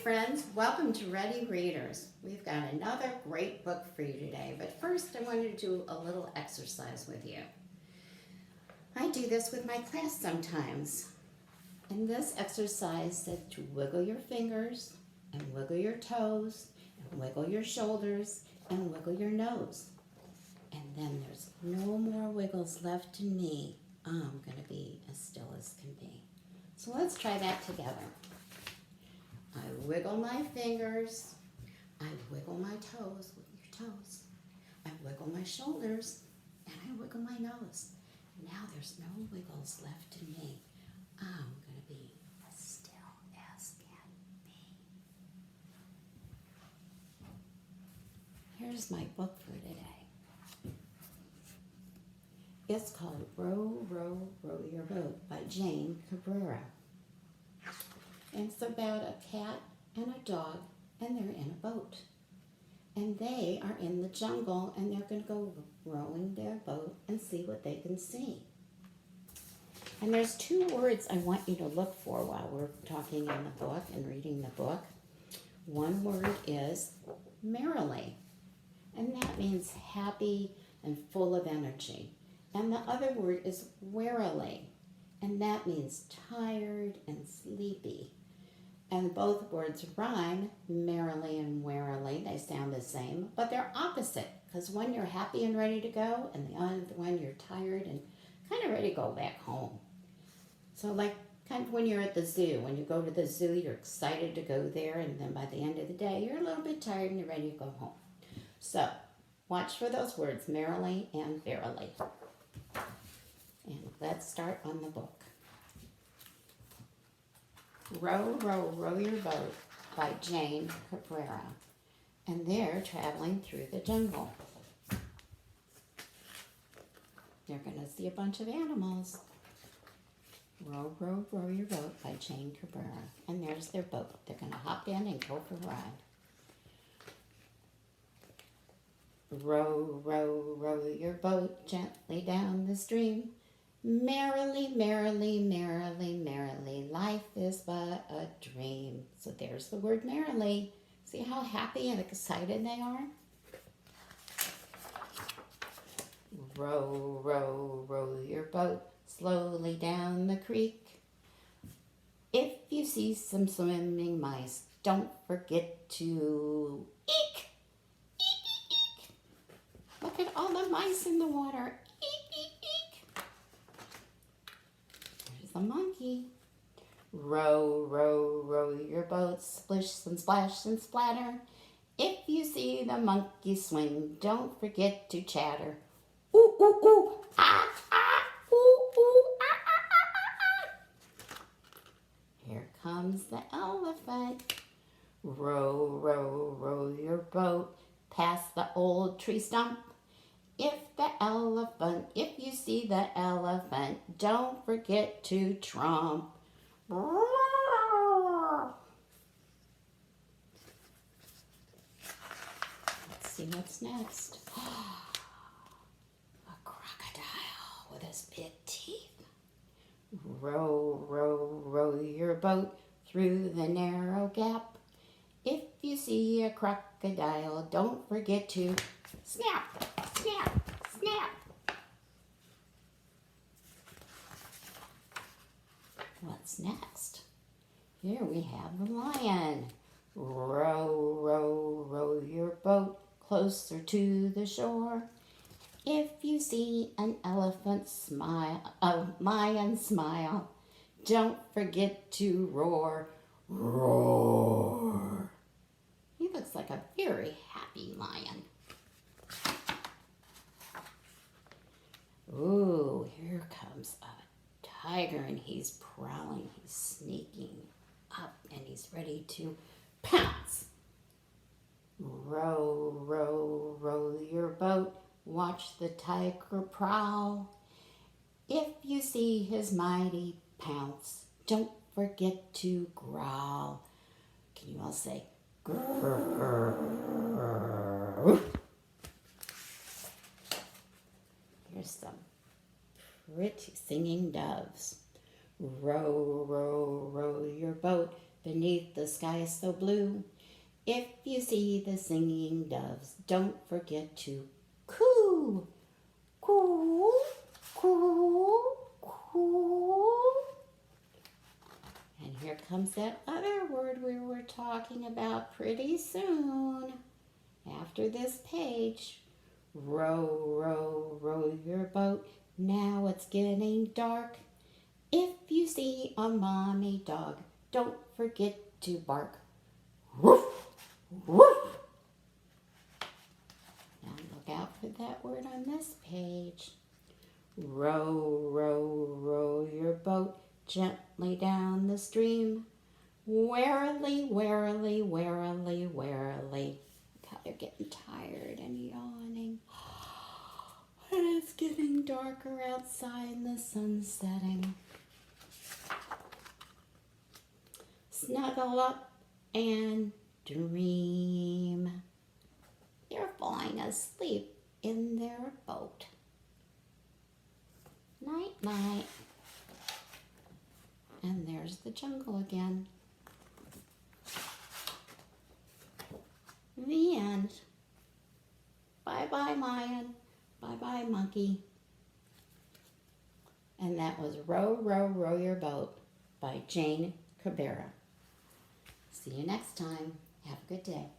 friends, welcome to Ready Readers. We've got another great book for you today, but first I wanted to do a little exercise with you. I do this with my class sometimes. And this exercise said to wiggle your fingers and wiggle your toes and wiggle your shoulders and wiggle your nose. And then there's no more wiggles left in me. I'm going to be as still as can be. So let's try that together. I wiggle my fingers, I wiggle my toes, wiggle your toes, I wiggle my shoulders, and I wiggle my nose. Now there's no wiggles left in me. I'm going to be as still as can be. Here's my book for today. It's called Row, Row, Row Your Boat by Jane Cabrera. And it's about a cat and a dog, and they're in a boat. And they are in the jungle, and they're going to go rowing their boat and see what they can see. And there's two words I want you to look for while we're talking in the book and reading the book. One word is merrily, and that means happy and full of energy. And the other word is wearily, and that means tired and sleepy. And both words rhyme, merrily and wearily. They sound the same, but they're opposite, because one you're happy and ready to go, and the other one you're tired and kind of ready to go back home. So like kind of when you're at the zoo. When you go to the zoo, you're excited to go there, and then by the end of the day, you're a little bit tired and you're ready to go home. So watch for those words, merrily and verily. And let's start on the book. Row, Row, Row Your Boat by Jane Cabrera. And they're traveling through the jungle. They're going to see a bunch of animals. Row, Row, Row Your Boat by Jane Cabrera. And there's their boat. They're going to hop in and go for a ride. Row, row, row your boat gently down the stream. Merrily, merrily, merrily, merrily, life is but a dream. So there's the word merrily. See how happy and excited they are? Row, row, row your boat slowly down the creek. If you see some swimming mice, don't forget to eek, eek, eek, eek. Look at all the mice in the water. Eek, eek, eek. There's the monkey. Row, row, row your boat, splish and splash and splatter. If you see the monkey swing, don't forget to chatter. Ooh, ooh, ooh, ah, ah, ooh, ooh, ah, ah, ah, ah. Here comes the elephant. Row, row, row your boat past the old tree stump. If you see the elephant, don't forget to trump. Let's see what's next. A crocodile with his big teeth. Row, row, row your boat through the narrow gap. If you see a crocodile, don't forget to snap, snap, snap. What's next? Here we have the lion. Row, row, row your boat closer to the shore. If you see an elephant smile, a lion smile, don't forget to roar, roar. He looks like a very happy lion. Ooh, here comes a tiger, and he's prowling, he's sneaking up, and he's ready to pounce. Row, row, row your boat, watch the tiger prowl. If you see his mighty pounce, don't forget to growl. Can you all say, grrr? Here's some pretty singing doves. Row, row, row your boat beneath the sky so blue. If you see the singing doves, don't forget to coo, coo, coo, coo. And here comes that other word we were talking about pretty soon. After this page, row, row, row your boat. Now it's getting dark. If you see a mommy dog, don't forget to bark. Woof, woof. Now look out for that word on this page. Row, row, row your boat gently down the stream. Warily, warily, warily, warily. Look how they're getting tired and yawning. And it's getting darker outside and the sun's setting. Snuggle up and dream. They're falling asleep in their boat. Night, night. And there's the jungle again. The end. Bye-bye, Mayan. Bye-bye, monkey. And that was Row, Row, Row Your Boat by Jane Cabrera. See you next time. Have a good day.